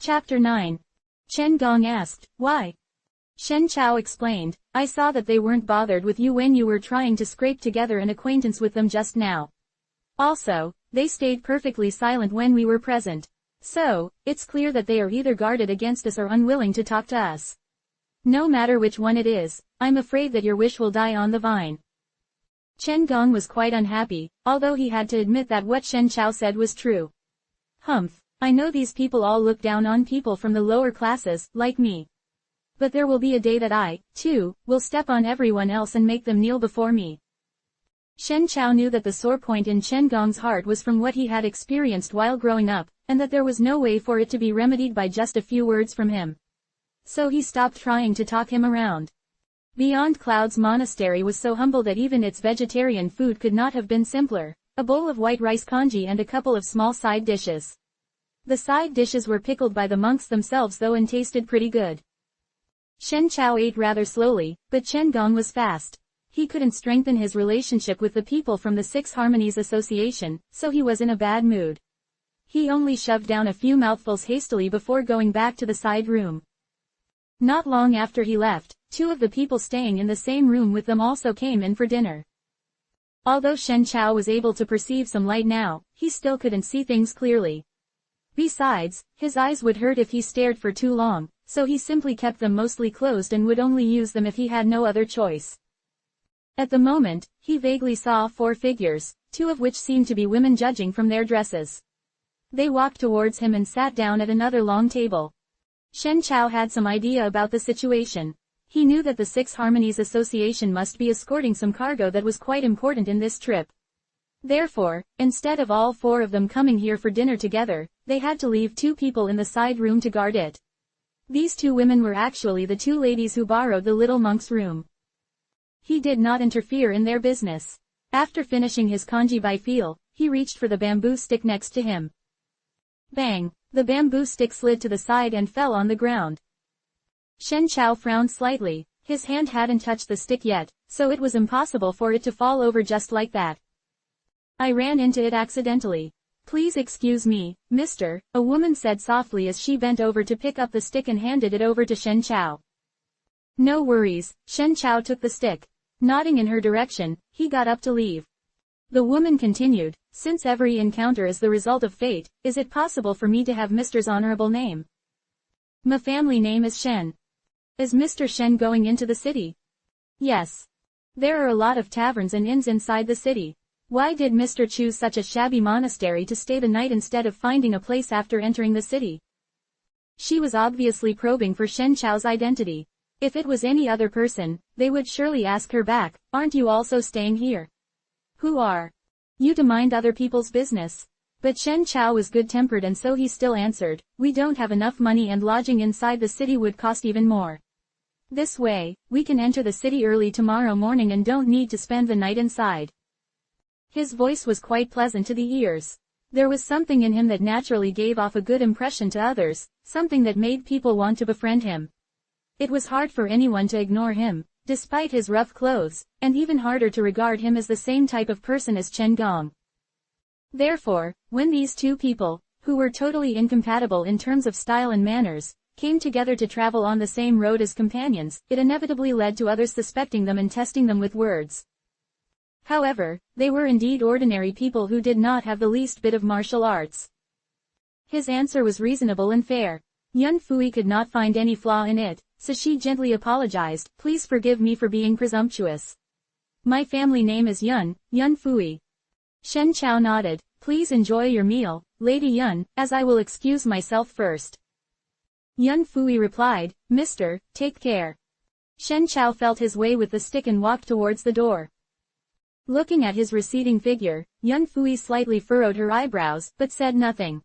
Chapter 9. Chen Gong asked, why? Shen Chao explained, I saw that they weren't bothered with you when you were trying to scrape together an acquaintance with them just now. Also, they stayed perfectly silent when we were present. So, it's clear that they are either guarded against us or unwilling to talk to us. No matter which one it is, I'm afraid that your wish will die on the vine. Chen Gong was quite unhappy, although he had to admit that what Shen Chao said was true. Humph, I know these people all look down on people from the lower classes, like me. But there will be a day that I, too, will step on everyone else and make them kneel before me. Shen Chao knew that the sore point in Chen Gong's heart was from what he had experienced while growing up, and that there was no way for it to be remedied by just a few words from him. So he stopped trying to talk him around. Beyond Cloud's monastery was so humble that even its vegetarian food could not have been simpler, a bowl of white rice congee and a couple of small side dishes. The side dishes were pickled by the monks themselves though and tasted pretty good. Shen Chao ate rather slowly, but Chen Gong was fast. He couldn't strengthen his relationship with the people from the Six Harmonies Association, so he was in a bad mood. He only shoved down a few mouthfuls hastily before going back to the side room. Not long after he left, two of the people staying in the same room with them also came in for dinner. Although Shen Chao was able to perceive some light now, he still couldn't see things clearly. Besides, his eyes would hurt if he stared for too long, so he simply kept them mostly closed and would only use them if he had no other choice. At the moment, he vaguely saw 4 figures, 2 of which seemed to be women judging from their dresses. They walked towards him and sat down at another long table. Shen Chao had some idea about the situation. He knew that the Six Harmonies Association must be escorting some cargo that was quite important in this trip. Therefore, instead of all 4 of them coming here for dinner together, they had to leave 2 people in the side room to guard it. These 2 women were actually the 2 ladies who borrowed the little monk's room. He did not interfere in their business. After finishing his congee by feel, he reached for the bamboo stick next to him. Bang! The bamboo stick slid to the side and fell on the ground. Shen Chao frowned slightly. His hand hadn't touched the stick yet, so it was impossible for it to fall over just like that. I ran into it accidentally. Please excuse me, mister, a woman said softly as she bent over to pick up the stick and handed it over to Shen Chao. No worries, Shen Chao took the stick. Nodding in her direction, he got up to leave. The woman continued, since every encounter is the result of fate, is it possible for me to have Mr.'s honorable name? My family name is Shen. Is Mr. Shen going into the city? Yes. There are a lot of taverns and inns inside the city. Why did Mr. choose such a shabby monastery to stay the night instead of finding a place after entering the city? She was obviously probing for Shen Chao's identity. If it was any other person, they would surely ask her back, aren't you also staying here? Who are you to mind other people's business? But Shen Chao was good-tempered and so he still answered, we don't have enough money and lodging inside the city would cost even more. This way, we can enter the city early tomorrow morning and don't need to spend the night inside. His voice was quite pleasant to the ears. There was something in him that naturally gave off a good impression to others, something that made people want to befriend him. It was hard for anyone to ignore him, despite his rough clothes, and even harder to regard him as the same type of person as Chen Gong. Therefore, when these 2 people, who were totally incompatible in terms of style and manners, came together to travel on the same road as companions, it inevitably led to others suspecting them and testing them with words. However, they were indeed ordinary people who did not have the least bit of martial arts. His answer was reasonable and fair. Yun Fui could not find any flaw in it, so she gently apologized, please forgive me for being presumptuous. My family name is Yun Fui. Shen Chao nodded, please enjoy your meal, Lady Yun, as I will excuse myself first. Yun Fui replied, Mister, take care. Shen Chao felt his way with the stick and walked towards the door. Looking at his receding figure, Yun Fui slightly furrowed her eyebrows, but said nothing.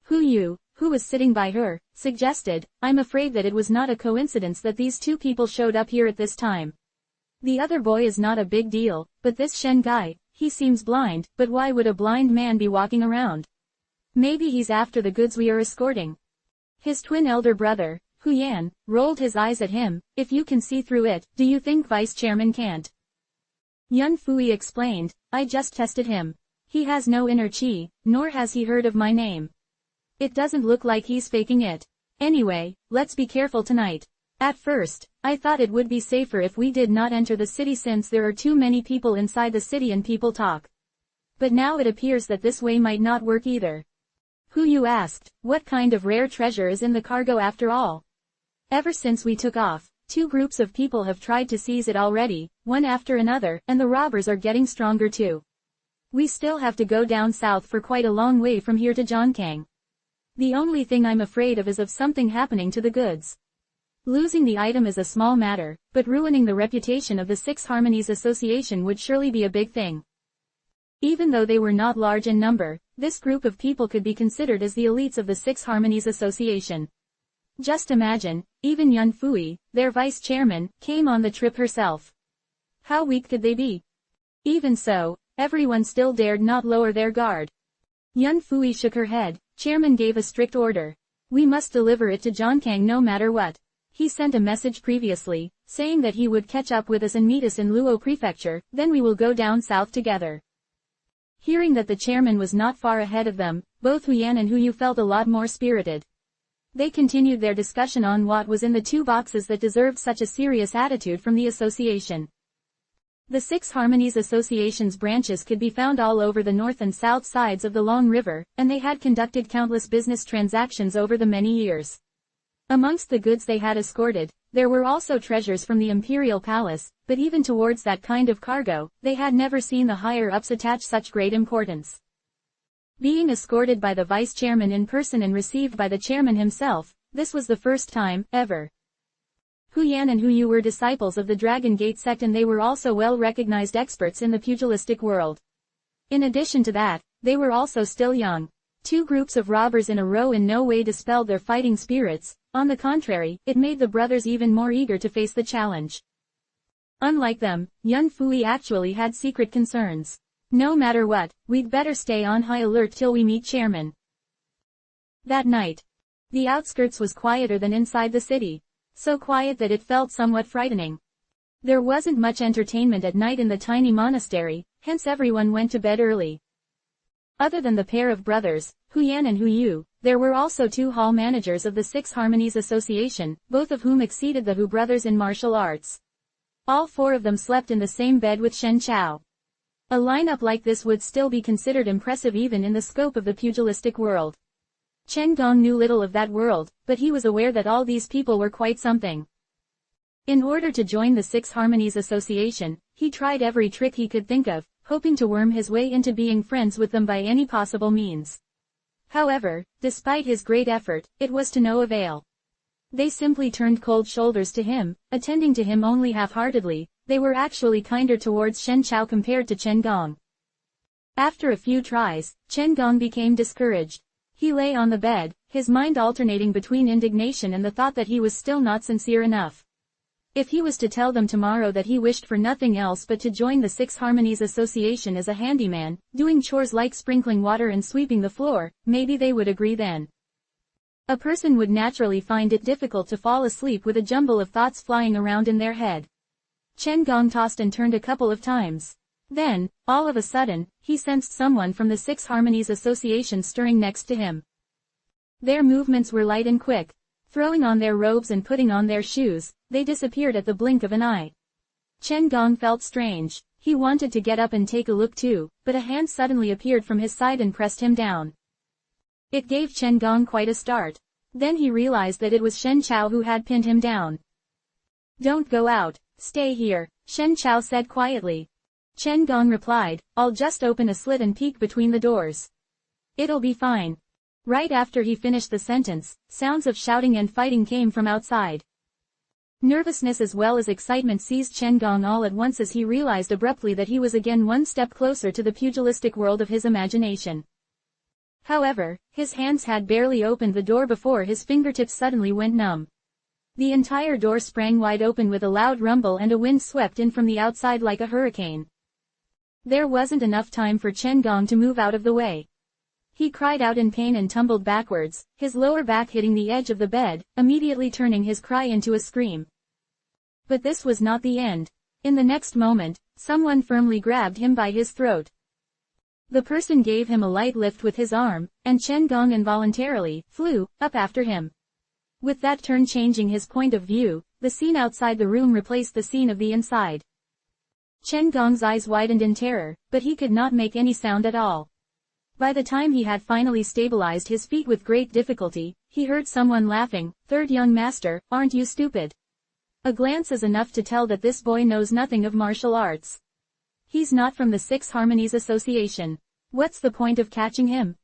Hu, who was sitting by her, suggested, I'm afraid that it was not a coincidence that these 2 people showed up here at this time. The other boy is not a big deal, but this Shen guy, he seems blind, but why would a blind man be walking around? Maybe he's after the goods we are escorting. His twin elder brother, Hu Yan, rolled his eyes at him, if you can see through it, do you think Vice Chairman can't? Yun Fui explained, I just tested him. He has no inner chi, nor has he heard of my name. It doesn't look like he's faking it. Anyway, let's be careful tonight. At first, I thought it would be safer if we did not enter the city since there are too many people inside the city and people talk. But now it appears that this way might not work either. Who you asked, what kind of rare treasure is in the cargo after all? Ever since we took off, 2 groups of people have tried to seize it already, one after another, and the robbers are getting stronger too. We still have to go down south for quite a long way from here to Jonkang. The only thing I'm afraid of is of something happening to the goods. Losing the item is a small matter, but ruining the reputation of the Six Harmonies Association would surely be a big thing. Even though they were not large in number, this group of people could be considered as the elites of the Six Harmonies Association. Just imagine, even Yun Fui, their vice chairman, came on the trip herself. How weak could they be? Even so, everyone still dared not lower their guard. Yun Fui shook her head. Chairman gave a strict order. We must deliver it to Jonkang no matter what. He sent a message previously, saying that he would catch up with us and meet us in Luo Prefecture, then we will go down south together. Hearing that the chairman was not far ahead of them, both Huyan and Huyu felt a lot more spirited. They continued their discussion on what was in the 2 boxes that deserved such a serious attitude from the association. The Six Harmonies Association's branches could be found all over the north and south sides of the Long River, and they had conducted countless business transactions over the many years. Amongst the goods they had escorted, there were also treasures from the Imperial Palace, but even towards that kind of cargo, they had never seen the higher-ups attach such great importance. Being escorted by the vice chairman in person and received by the chairman himself, this was the first time, ever. Huyan and Huyu were disciples of the Dragon Gate sect and they were also well-recognized experts in the pugilistic world. In addition to that, they were also still young. 2 groups of robbers in a row in no way dispelled their fighting spirits, on the contrary, it made the brothers even more eager to face the challenge. Unlike them, Yun Fui actually had secret concerns. No matter what, we'd better stay on high alert till we meet Chairman. That night, the outskirts was quieter than inside the city. So quiet that it felt somewhat frightening. There wasn't much entertainment at night in the tiny monastery, hence everyone went to bed early. Other than the pair of brothers, Huyan and Huyu, there were also 2 hall managers of the Six Harmonies Association, both of whom exceeded the Hu brothers in martial arts. All 4 of them slept in the same bed with Shen Chao. A lineup like this would still be considered impressive even in the scope of the pugilistic world. Chen Gong knew little of that world, but he was aware that all these people were quite something. In order to join the Six Harmonies Association, he tried every trick he could think of, hoping to worm his way into being friends with them by any possible means. However, despite his great effort, it was to no avail. They simply turned cold shoulders to him, attending to him only half-heartedly. They were actually kinder towards Shen Chao compared to Chen Gong. After a few tries, Chen Gong became discouraged. He lay on the bed, his mind alternating between indignation and the thought that he was still not sincere enough. If he was to tell them tomorrow that he wished for nothing else but to join the Six Harmonies Association as a handyman, doing chores like sprinkling water and sweeping the floor, maybe they would agree then. A person would naturally find it difficult to fall asleep with a jumble of thoughts flying around in their head. Chen Gong tossed and turned a couple of times. Then, all of a sudden, he sensed someone from the Six Harmonies Association stirring next to him. Their movements were light and quick. Throwing on their robes and putting on their shoes, they disappeared at the blink of an eye. Chen Gong felt strange. He wanted to get up and take a look too, but a hand suddenly appeared from his side and pressed him down. It gave Chen Gong quite a start. Then he realized that it was Shen Chao who had pinned him down. "Don't go out, stay here," Shen Chao said quietly. Chen Gong replied, "I'll just open a slit and peek between the doors. It'll be fine." Right after he finished the sentence, sounds of shouting and fighting came from outside. Nervousness as well as excitement seized Chen Gong all at once as he realized abruptly that he was again one step closer to the pugilistic world of his imagination. However, his hands had barely opened the door before his fingertips suddenly went numb. The entire door sprang wide open with a loud rumble and a wind swept in from the outside like a hurricane. There wasn't enough time for Chen Gong to move out of the way. He cried out in pain and tumbled backwards, his lower back hitting the edge of the bed, immediately turning his cry into a scream. But this was not the end. In the next moment, someone firmly grabbed him by his throat. The person gave him a light lift with his arm, and Chen Gong involuntarily flew up after him. With that turn changing his point of view, the scene outside the room replaced the scene of the inside. Chen Gong's eyes widened in terror, but he could not make any sound at all. By the time he had finally stabilized his feet with great difficulty, he heard someone laughing. "Third young master, aren't you stupid? A glance is enough to tell that this boy knows nothing of martial arts. He's not from the Six Harmonies Association. What's the point of catching him?"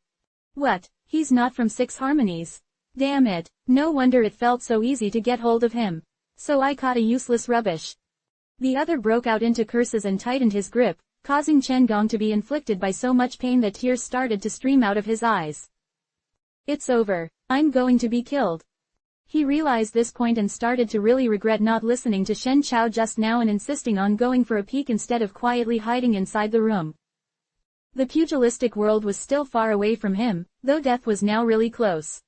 "What, he's not from Six Harmonies? Damn it, no wonder it felt so easy to get hold of him. So I caught a useless rubbish." The other broke out into curses and tightened his grip, causing Chen Gong to be inflicted by so much pain that tears started to stream out of his eyes. "It's over. I'm going to be killed." He realized this point and started to really regret not listening to Shen Chao just now and insisting on going for a peek instead of quietly hiding inside the room. The pugilistic world was still far away from him, though death was now really close.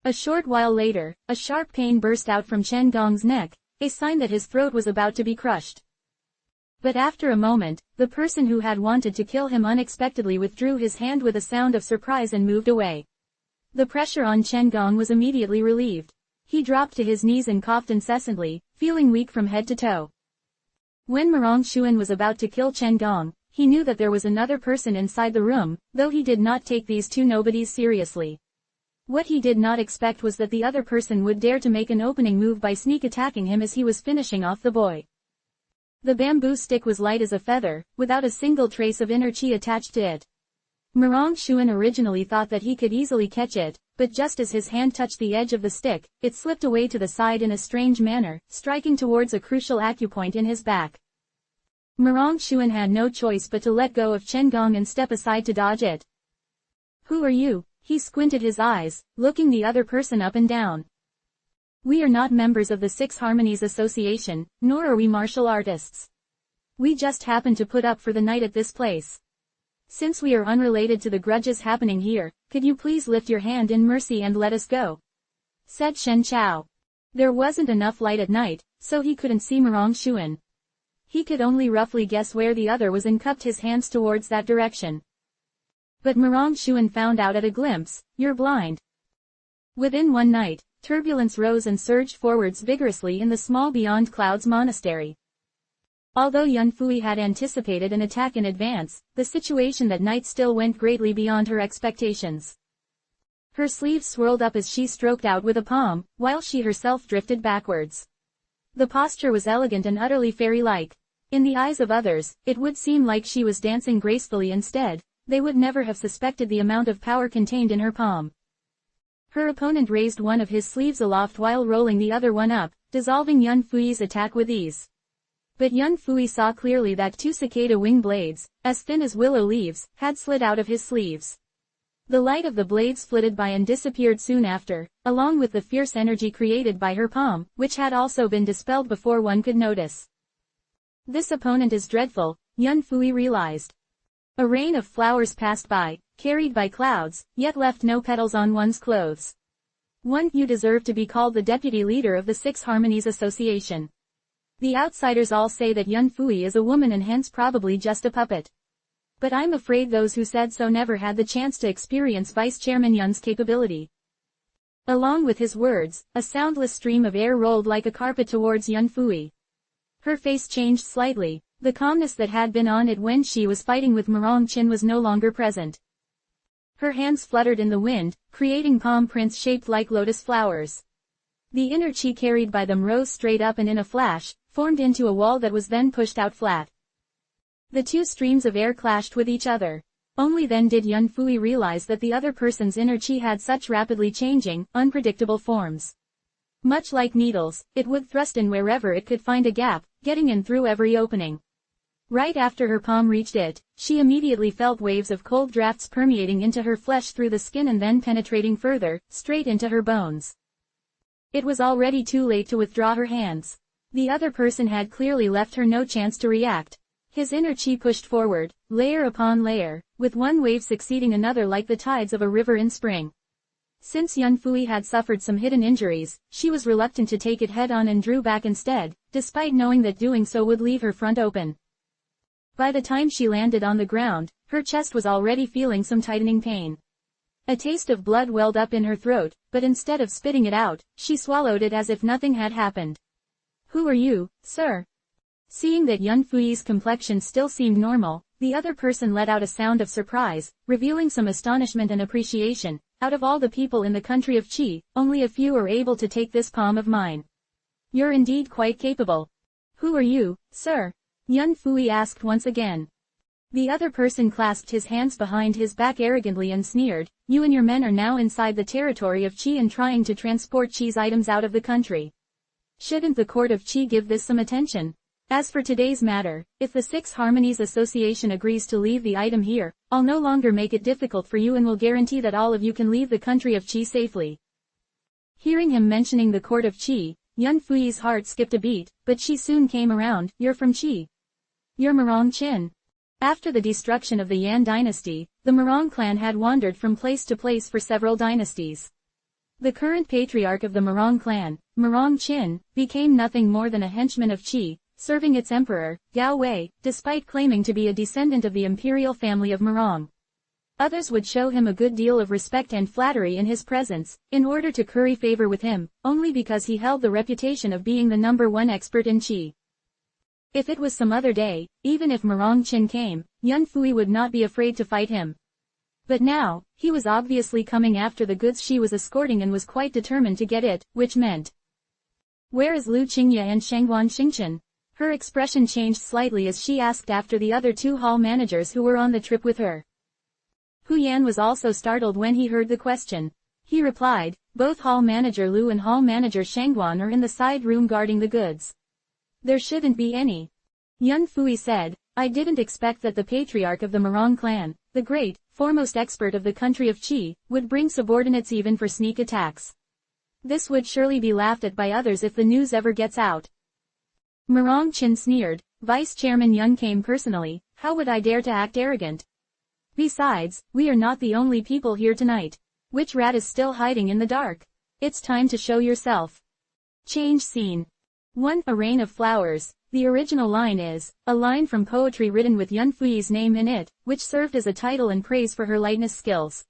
A short while later, a sharp pain burst out from Chen Gong's neck, a sign that his throat was about to be crushed. But after a moment, the person who had wanted to kill him unexpectedly withdrew his hand with a sound of surprise and moved away. The pressure on Chen Gong was immediately relieved. He dropped to his knees and coughed incessantly, feeling weak from head to toe. When Meng Xuan was about to kill Chen Gong, he knew that there was another person inside the room, though he did not take these two nobodies seriously. What he did not expect was that the other person would dare to make an opening move by sneak attacking him as he was finishing off the boy. The bamboo stick was light as a feather, without a single trace of inner chi attached to it. Meng Xuan originally thought that he could easily catch it, but just as his hand touched the edge of the stick, it slipped away to the side in a strange manner, striking towards a crucial acupoint in his back. Meng Xuan had no choice but to let go of Chen Gong and step aside to dodge it. "Who are you?" He squinted his eyes, looking the other person up and down. "We are not members of the Six Harmonies Association, nor are we martial artists. We just happened to put up for the night at this place. Since we are unrelated to the grudges happening here, could you please lift your hand in mercy and let us go?" said Shen Chao. There wasn't enough light at night, so he couldn't see Meng Xuan. He could only roughly guess where the other was and cupped his hands towards that direction. But Meng Xuan found out at a glimpse, "You're blind." Within one night, turbulence rose and surged forwards vigorously in the small Beyond Clouds monastery. Although Yun Fui had anticipated an attack in advance, the situation that night still went greatly beyond her expectations. Her sleeves swirled up as she stroked out with a palm, while she herself drifted backwards. The posture was elegant and utterly fairy-like. In the eyes of others, it would seem like she was dancing gracefully instead. They would never have suspected the amount of power contained in her palm. Her opponent raised one of his sleeves aloft while rolling the other one up, dissolving Yun Fui's attack with ease. But Yun Fui saw clearly that two cicada wing blades, as thin as willow leaves, had slid out of his sleeves. The light of the blades flitted by and disappeared soon after, along with the fierce energy created by her palm, which had also been dispelled before one could notice. This opponent is dreadful, Yun Fui realized. A rain of flowers passed by, carried by clouds, yet left no petals on one's clothes. You deserve to be called the deputy leader of the Six Harmonies Association. The outsiders all say that Yun Fui is a woman and hence probably just a puppet. But I'm afraid those who said so never had the chance to experience Vice Chairman Yun's capability. Along with his words, a soundless stream of air rolled like a carpet towards Yun Fui. Her face changed slightly. The calmness that had been on it when she was fighting with Meng Qin was no longer present. Her hands fluttered in the wind, creating palm prints shaped like lotus flowers. The inner chi carried by them rose straight up and in a flash, formed into a wall that was then pushed out flat. The two streams of air clashed with each other. Only then did Yun Fui realize that the other person's inner chi had such rapidly changing, unpredictable forms. Much like needles, it would thrust in wherever it could find a gap, getting in through every opening. Right after her palm reached it, she immediately felt waves of cold drafts permeating into her flesh through the skin and then penetrating further, straight into her bones. It was already too late to withdraw her hands. The other person had clearly left her no chance to react. His inner chi pushed forward, layer upon layer, with one wave succeeding another like the tides of a river in spring. Since Yun Fui had suffered some hidden injuries, she was reluctant to take it head-on and drew back instead, despite knowing that doing so would leave her front open. By the time she landed on the ground, Her chest was already feeling some tightening pain. A taste of blood welled up in her throat, but instead of spitting it out, she swallowed it as if nothing had happened. Who are you, sir? Seeing that Yun Fui's complexion still seemed normal, the other person let out a sound of surprise, revealing some astonishment and appreciation. Out of all the people in the country of Qi, only a few are able to take this palm of mine. You're indeed quite capable. Who are you, sir? Yun Fui asked once again. The other person clasped his hands behind his back arrogantly and sneered, you and your men are now inside the territory of Qi and trying to transport Qi's items out of the country. Shouldn't the court of Qi give this some attention? As for today's matter, if the Six Harmonies Association agrees to leave the item here, I'll no longer make it difficult for you and will guarantee that all of you can leave the country of Qi safely. Hearing him mentioning the court of Qi, Yun Fui's heart skipped a beat, but she soon came around. You're from Qi. You're Meng Qin. After the destruction of the Yan dynasty, the Meng clan had wandered from place to place for several dynasties. The current patriarch of the Meng clan, Meng Qin, became nothing more than a henchman of Qi, serving its emperor, Gao Wei, despite claiming to be a descendant of the imperial family of Meng. Others would show him a good deal of respect and flattery in his presence, in order to curry favor with him, only because he held the reputation of being the #1 expert in Qi. If it was some other day, even if Meng Qin came, Yun Fui would not be afraid to fight him. But now, he was obviously coming after the goods she was escorting and was quite determined to get it, which meant, where is Lu Qingye and Shangguan Xingchen? Her expression changed slightly as she asked after the other two hall managers who were on the trip with her. Hu Yan was also startled when he heard the question. He replied, both hall manager Lu and hall manager Shangguan are in the side room guarding the goods. There shouldn't be any. Yun Fui said, I didn't expect that the patriarch of the Meng clan, the great, foremost expert of the country of Qi, would bring subordinates even for sneak attacks. This would surely be laughed at by others if the news ever gets out. Meng Qin sneered, Vice Chairman Yun came personally, how would I dare to act arrogant? Besides, we are not the only people here tonight. Which rat is still hiding in the dark? It's time to show yourself. Change scene. 1. A rain of flowers. The original line is, a line from poetry written with Yun Fui's name in it, which served as a title and praise for her lightness skills.